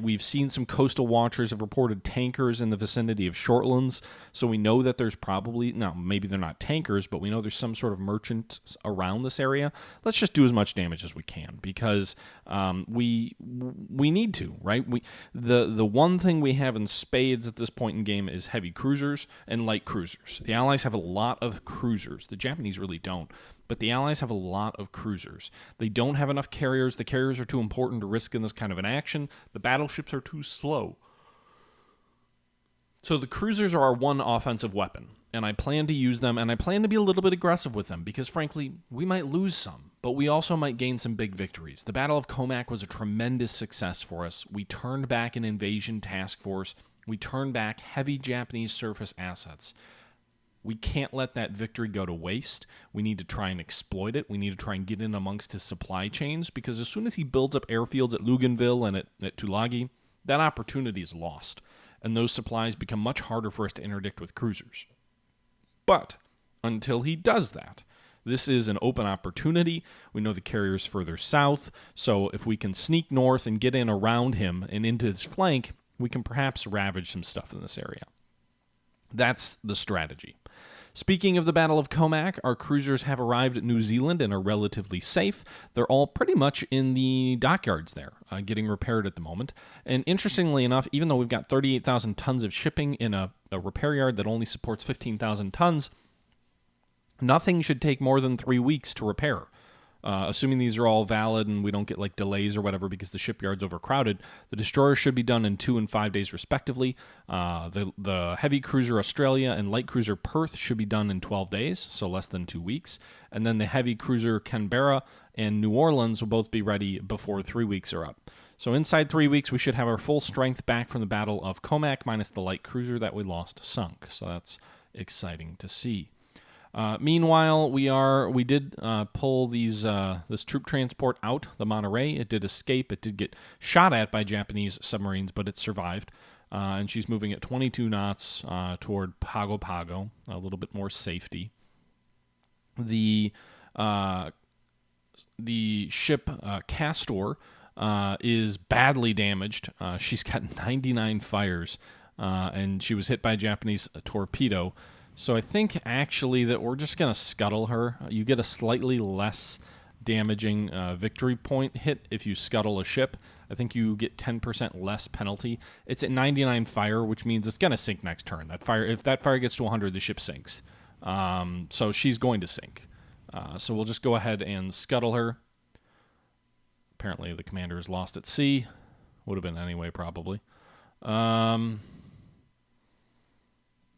We've seen some coastal watchers have reported tankers in the vicinity of Shortlands, so we know that there's probably, now maybe they're not tankers, but we know there's some sort of merchant around this area. Let's just do as much damage as we can, because we need to, right? The one thing we have in spades at this point in game is heavy cruisers and light cruisers. The Allies have a lot of cruisers. The Japanese really don't. But the Allies have a lot of cruisers. They don't have enough carriers. The carriers are too important to risk in this kind of an action. The battleships are too slow. So the cruisers are our one offensive weapon, and I plan to use them, and I plan to be a little bit aggressive with them, because frankly, we might lose some, but we also might gain some big victories. The Battle of Comac was a tremendous success for us. We turned back an invasion task force. We turned back heavy Japanese surface assets. We can't let that victory go to waste. We need to try and exploit it. We need to try and get in amongst his supply chains, because as soon as he builds up airfields at Luganville and at Tulagi, that opportunity is lost, and those supplies become much harder for us to interdict with cruisers. But until he does that, this is an open opportunity. We know the carrier's further south, so if we can sneak north and get in around him and into his flank, we can perhaps ravage some stuff in this area. That's the strategy. Speaking of the Battle of Comac, our cruisers have arrived at New Zealand and are relatively safe. They're all pretty much in the dockyards there, getting repaired at the moment. And interestingly enough, even though we've got 38,000 tons of shipping in a repair yard that only supports 15,000 tons, nothing should take more than 3 weeks to repair. Assuming these are all valid and we don't get like delays or whatever because the shipyard's overcrowded, the destroyers should be done in 2 and 5 days respectively. The heavy cruiser Australia and light cruiser Perth should be done in 12 days, so less than 2 weeks. And then the heavy cruiser Canberra and New Orleans will both be ready before 3 weeks are up. So inside 3 weeks, we should have our full strength back from the Battle of Comac, minus the light cruiser that we lost sunk. So that's exciting to see. Meanwhile, we did pull this troop transport out, the Monterey. It did escape. It did get shot at by Japanese submarines, but it survived. And she's moving at 22 knots toward Pago Pago, a little bit more safety. The ship Castor is badly damaged. She's got 99 fires, and she was hit by a Japanese torpedo. So I think actually that we're just going to scuttle her. You get a slightly less damaging victory point hit if you scuttle a ship. I think you get 10% less penalty. It's at 99 fire, which means it's going to sink next turn. If that fire gets to 100, the ship sinks. So she's going to sink. So we'll just go ahead and scuttle her. Apparently the commander is lost at sea. Would have been anyway, probably.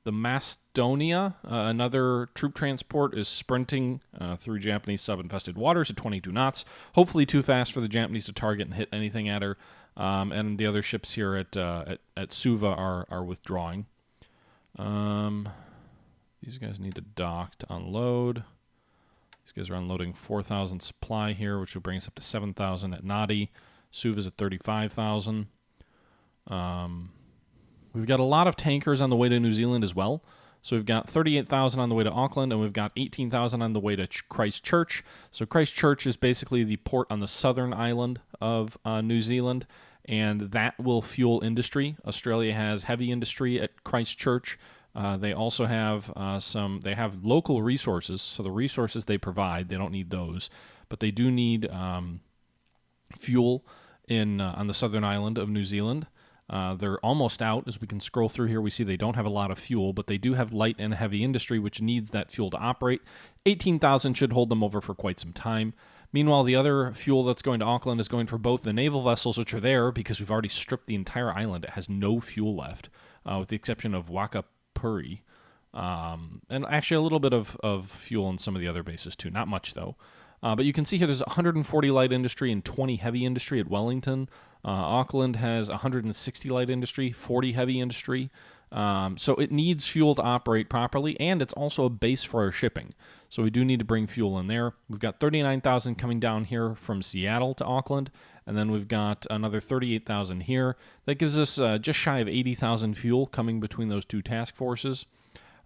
The Macedonia, another troop transport, is sprinting through Japanese sub-infested waters at 22 knots. Hopefully too fast for the Japanese to target and hit anything at her. And the other ships here at Suva are withdrawing. These guys need to dock to unload. These guys are unloading 4,000 supply here, which will bring us up to 7,000 at Nadi. Suva's at 35,000. We've got a lot of tankers on the way to New Zealand as well. So we've got 38,000 on the way to Auckland, and we've got 18,000 on the way to Christchurch. So Christchurch is basically the port on the southern island of New Zealand, and that will fuel industry. Australia has heavy industry at Christchurch. They also have they have local resources, so the resources they provide, they don't need those, but they do need fuel on the southern island of New Zealand. They're almost out. As we can scroll through here, we see they don't have a lot of fuel, but they do have light and heavy industry, which needs that fuel to operate. 18,000 should hold them over for quite some time. Meanwhile, the other fuel that's going to Auckland is going for both the naval vessels, which are there because we've already stripped the entire island. It has no fuel left, with the exception of Wakapuri. And actually a little bit of fuel in some of the other bases too. Not much, though. But you can see here there's 140 light industry and 20 heavy industry at Wellington. Auckland has 160 light industry, 40 heavy industry. So it needs fuel to operate properly, and it's also a base for our shipping. So we do need to bring fuel in there. We've got 39,000 coming down here from Seattle to Auckland, and then we've got another 38,000 here. That gives us just shy of 80,000 fuel coming between those two task forces.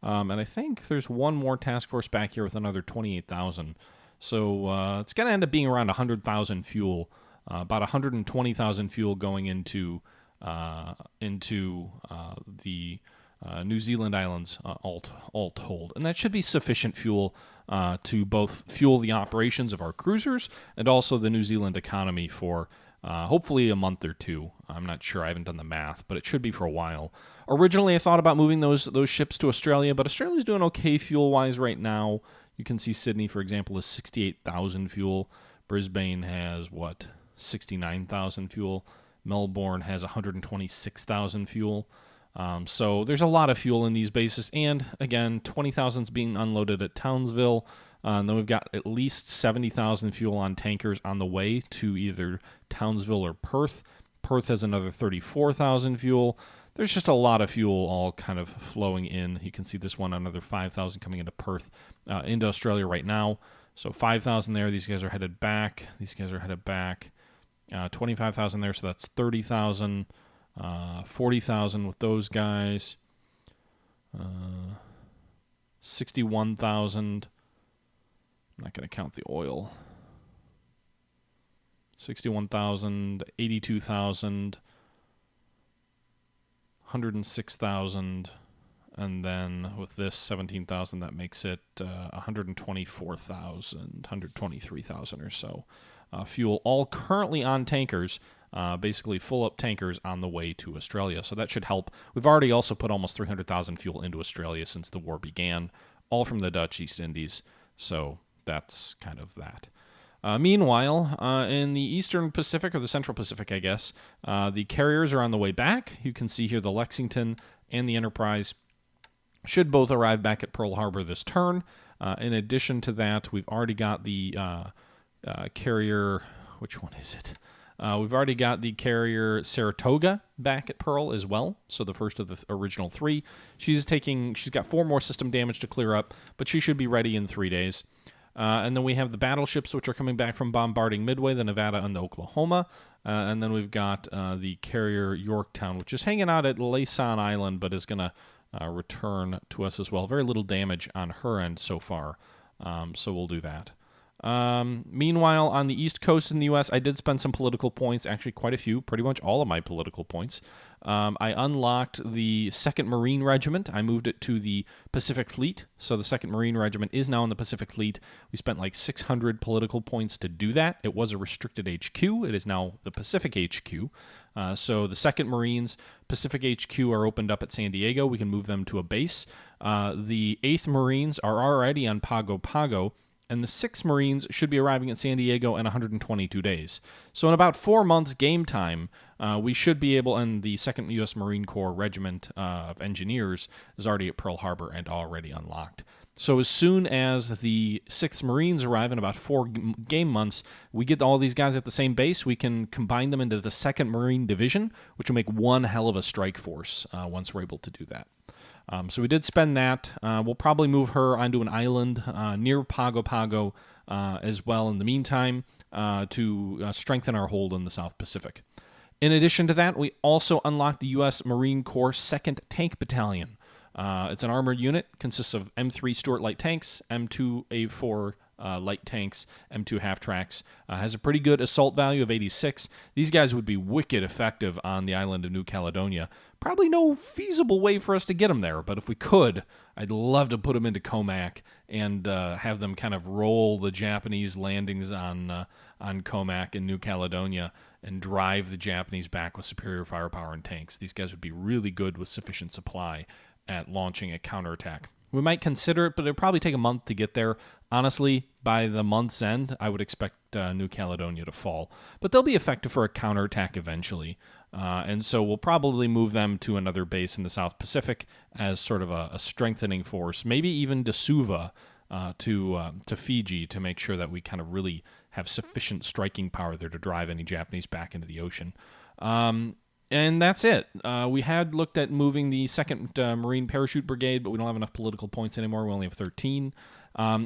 And I think there's one more task force back here with another 28,000. So it's going to end up being around 100,000 fuel, about 120,000 fuel going into the New Zealand islands all told. And that should be sufficient fuel to both fuel the operations of our cruisers and also the New Zealand economy for hopefully a month or two. I'm not sure. I haven't done the math, but it should be for a while. Originally, I thought about moving those ships to Australia, but Australia's doing okay fuel-wise right now. You can see Sydney, for example, is 68,000 fuel. Brisbane has, 69,000 fuel. Melbourne has 126,000 fuel. So there's a lot of fuel in these bases. And, again, 20,000 is being unloaded at Townsville. And then we've got at least 70,000 fuel on tankers on the way to either Townsville or Perth. Perth has another 34,000 fuel. There's just a lot of fuel all kind of flowing in. You can see this one, another 5,000 coming into Perth, into Australia right now. So 5,000 there. These guys are headed back. 25,000 there, so that's 30,000. 40,000 with those guys. 61,000. I'm not going to count the oil. 61,000, 82,000. 106,000, and then with this 17,000, that makes it 124,000, 123,000 or so fuel, all currently on tankers, basically full up tankers on the way to Australia. So that should help. We've already also put almost 300,000 fuel into Australia since the war began, all from the Dutch East Indies. So that's kind of that. Meanwhile, in the Eastern Pacific, or the Central Pacific, I guess, the carriers are on the way back. You can see here the Lexington and the Enterprise should both arrive back at Pearl Harbor this turn. In addition to that, we've already got the carrier, which one is it? We've already got the carrier Saratoga back at Pearl as well, so the first of the original three. She's got 4 more system damage to clear up, but she should be ready in 3 days. And then we have the battleships, which are coming back from bombarding Midway, the Nevada, and the Oklahoma. And then we've got the carrier Yorktown, which is hanging out at Laysan Island, but is going to return to us as well. Very little damage on her end so far, so we'll do that. Meanwhile, on the East Coast in the U.S., I did spend some political points, actually quite a few, pretty much all of my political points. I unlocked the 2nd Marine Regiment. I moved it to the Pacific Fleet, so the 2nd Marine Regiment is now in the Pacific Fleet. We spent like 600 political points to do that. It was a restricted HQ. It is now the Pacific HQ. So the 2nd Marines, Pacific HQ are opened up at San Diego. We can move them to a base. The 8th Marines are already on Pago Pago, and the 6th Marines should be arriving at San Diego in 122 days. So in about 4 months game time, we should be able, and the 2nd U.S. Marine Corps Regiment of Engineers is already at Pearl Harbor and already unlocked. So as soon as the 6th Marines arrive in about 4 game months, we get all these guys at the same base. We can combine them into the 2nd Marine Division, which will make one hell of a strike force once we're able to do that. So we did spend that. We'll probably move her onto an island near Pago Pago as well in the meantime to strengthen our hold in the South Pacific. In addition to that, we also unlocked the U.S. Marine Corps 2nd Tank Battalion. It's an armored unit, consists of M3 Stuart light tanks, M2 A4 light tanks, M2 half-tracks, has a pretty good assault value of 86. These guys would be wicked effective on the island of New Caledonia. Probably no feasible way for us to get them there, but if we could, I'd love to put them into Comac and have them kind of roll the Japanese landings on Comac in New Caledonia and drive the Japanese back with superior firepower and tanks. These guys would be really good with sufficient supply at launching a counterattack. We might consider it, but it'll probably take a month to get there. Honestly, by the month's end, I would expect New Caledonia to fall. But they'll be effective for a counterattack eventually. And so we'll probably move them to another base in the South Pacific as sort of a strengthening force, maybe even to Suva, to Fiji, to make sure that we kind of really have sufficient striking power there to drive any Japanese back into the ocean. And that's it. We had looked at moving the 2nd Marine Parachute Brigade, but we don't have enough political points anymore. We only have 13.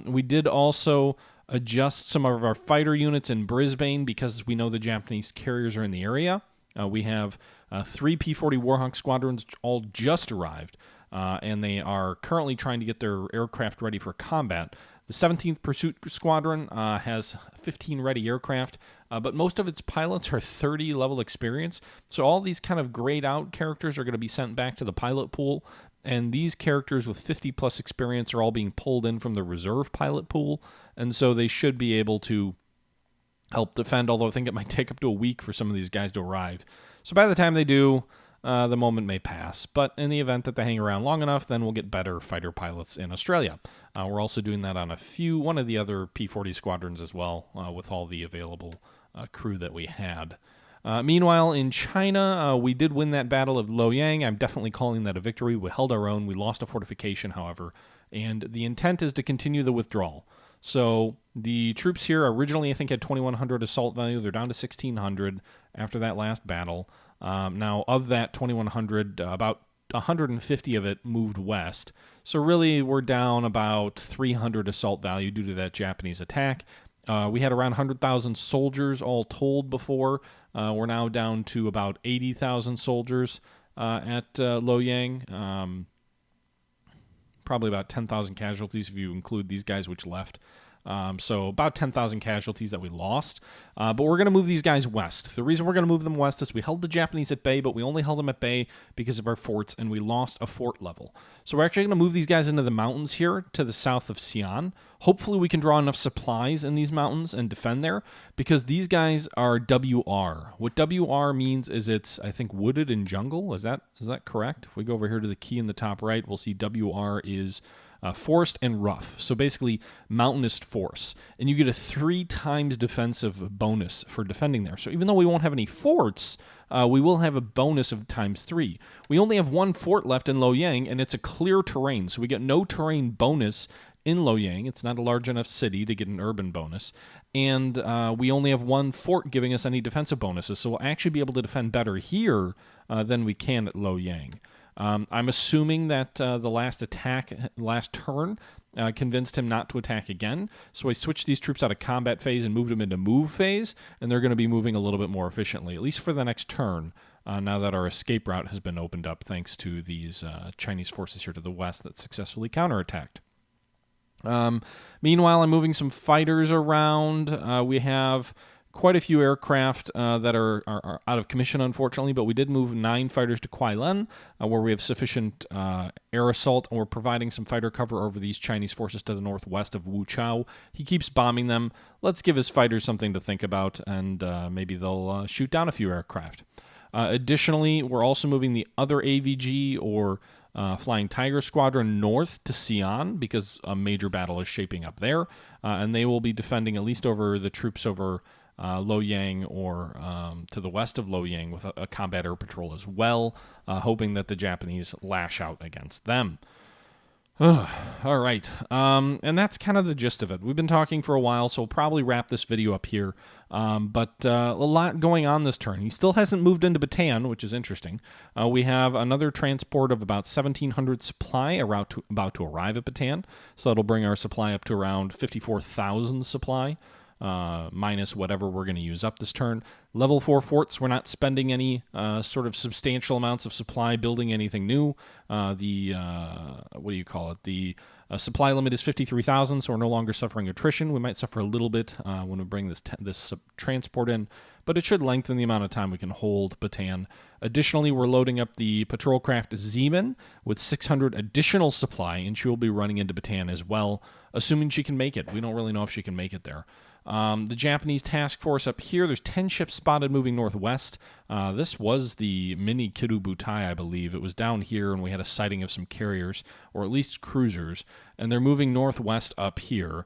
We did also adjust some of our fighter units in Brisbane because we know the Japanese carriers are in the area. We have 3 P-40 Warhawk squadrons all just arrived, and they are currently trying to get their aircraft ready for combat. The 17th Pursuit Squadron has 15 ready aircraft, but most of its pilots are 30 level experience. So all these kind of grayed out characters are going to be sent back to the pilot pool, and these characters with 50 plus experience are all being pulled in from the reserve pilot pool, and so they should be able to help defend, although I think it might take up to a week for some of these guys to arrive. So by the time they do, the moment may pass. But in the event that they hang around long enough, then we'll get better fighter pilots in Australia. We're also doing that on one of the other P-40 squadrons as well, with all the available crew that we had. Meanwhile, in China, we did win that battle of Loyang. I'm definitely calling that a victory. We held our own. We lost a fortification, however, and the intent is to continue the withdrawal. So the troops here originally, I think, had 2,100 assault value. They're down to 1,600 after that last battle. Now, of that 2,100, about 150 of it moved west. So really, we're down about 300 assault value due to that Japanese attack. We had around 100,000 soldiers all told before. We're now down to about 80,000 soldiers at Loyang. Probably about 10,000 casualties if you include these guys which left. So about 10,000 casualties that we lost. But we're going to move these guys west. The reason we're going to move them west is we held the Japanese at bay, but we only held them at bay because of our forts, and we lost a fort level. So we're actually going to move these guys into the mountains here to the south of Xi'an. Hopefully we can draw enough supplies in these mountains and defend there, because these guys are WR. What WR means is it's, I think, wooded and jungle. Is that correct? If we go over here to the key in the top right, we'll see WR is forest and rough. So basically mountainous force. And you get a 3 times defensive bonus for defending there. So even though we won't have any forts, we will have a bonus of ×3. We only have 1 fort left in Loyang, and it's a clear terrain. So we get no terrain bonus in Loyang. It's not a large enough city to get an urban bonus. And we only have 1 fort giving us any defensive bonuses. So we'll actually be able to defend better here than we can at Loyang. I'm assuming that the last turn, convinced him not to attack again. So I switched these troops out of combat phase and moved them into move phase, and they're going to be moving a little bit more efficiently, at least for the next turn, now that our escape route has been opened up thanks to these Chinese forces here to the west that successfully counterattacked. Meanwhile, I'm moving some fighters around. We have quite a few aircraft that are out of commission, unfortunately, but we did move 9 fighters to Kuailan, where we have sufficient air assault, and we're providing some fighter cover over these Chinese forces to the northwest of Wuchao. He keeps bombing them. Let's give his fighters something to think about, and maybe they'll shoot down a few aircraft. Additionally, we're also moving the other AVG, or Flying Tiger Squadron, north to Xi'an, because a major battle is shaping up there, and they will be defending at least over the troops over Loyang, or to the west of Loyang, with a combat air patrol as well, hoping that the Japanese lash out against them. All right. And that's kind of the gist of it. We've been talking for a while, so we'll probably wrap this video up here. But a lot going on this turn. He still hasn't moved into Bataan, which is interesting. We have another transport of about 1,700 supply about to arrive at Bataan. So that'll bring our supply up to around 54,000 supply. Minus whatever we're going to use up this turn. Level 4 forts, we're not spending any sort of substantial amounts of supply building anything new. What do you call it? The supply limit is 53,000, so we're no longer suffering attrition. We might suffer a little bit when we bring this transport in, but it should lengthen the amount of time we can hold Bataan. Additionally, we're loading up the patrol craft Zeman with 600 additional supply, and she will be running into Bataan as well, assuming she can make it. We don't really know if she can make it there. The Japanese task force up here, there's 10 ships spotted moving northwest. This was the mini Kirubutai, I believe. It was down here, and we had a sighting of some carriers, or at least cruisers, and they're moving northwest up here.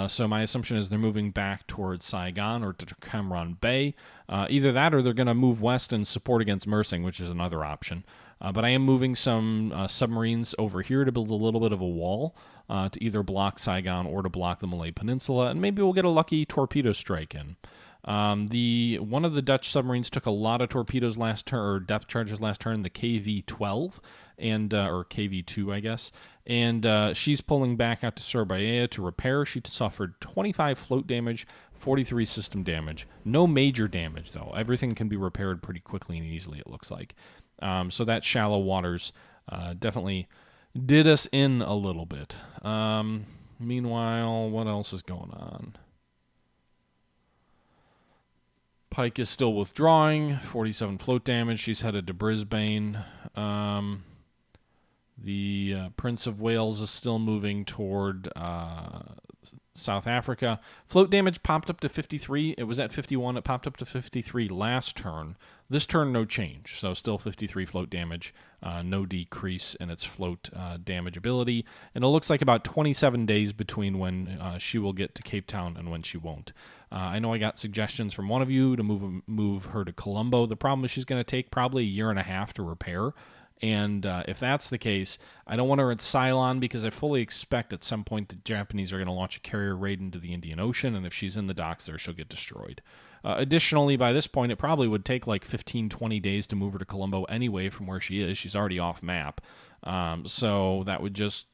So my assumption is they're moving back towards Saigon or to Cam Bay. Either that or they're going to move west and support against Mersing, which is another option. But I am moving some submarines over here to build a little bit of a wall to either block Saigon or to block the Malay Peninsula, and maybe we'll get a lucky torpedo strike in. One of the Dutch submarines took a lot of torpedoes last turn, or depth charges last turn, the KV-12, and or KV-2, I guess. And she's pulling back out to Surabaya to repair. She suffered 25 float damage, 43 system damage. No major damage, though. Everything can be repaired pretty quickly and easily, it looks like. So that shallow waters definitely did us in a little bit. Meanwhile, what else is going on? Pike is still withdrawing, 47 float damage. She's headed to Brisbane. The Prince of Wales is still moving toward South Africa. Float damage popped up to 53. It was at 51. It popped up to 53 last turn. This turn, no change. So still 53 float damage. No decrease in its float damage ability. And it looks like about 27 days between when she will get to Cape Town and when she won't. I know I got suggestions from one of you to move her to Colombo. The problem is she's going to take probably a year and a half to repair. And if that's the case, I don't want her at Ceylon because I fully expect at some point the Japanese are going to launch a carrier raid into the Indian Ocean, and if she's in the docks there, she'll get destroyed. Additionally, by this point, it probably would take like 15, 20 days to move her to Colombo anyway from where she is. She's already off map. So that would just,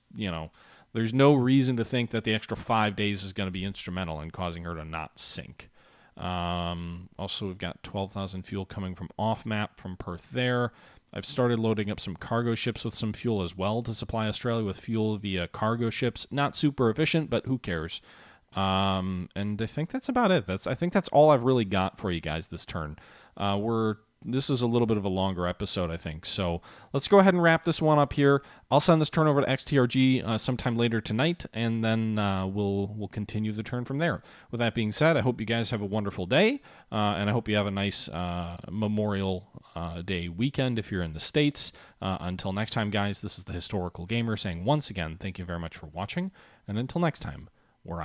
there's no reason to think that the extra 5 days is going to be instrumental in causing her to not sink. Also, we've got 12,000 fuel coming from off map from Perth there. I've started loading up some cargo ships with some fuel as well to supply Australia with fuel via cargo ships. Not super efficient, but who cares? And I think that's about it. I think that's all I've really got for you guys this turn. This is a little bit of a longer episode, I think. So let's go ahead and wrap this one up here. I'll send this turn over to XTRG sometime later tonight, and then we'll continue the turn from there. With that being said, I hope you guys have a wonderful day, and I hope you have a nice Memorial Day weekend if you're in the States. Until next time, guys, this is the Historical Gamer saying once again, thank you very much for watching, and until next time, we're out.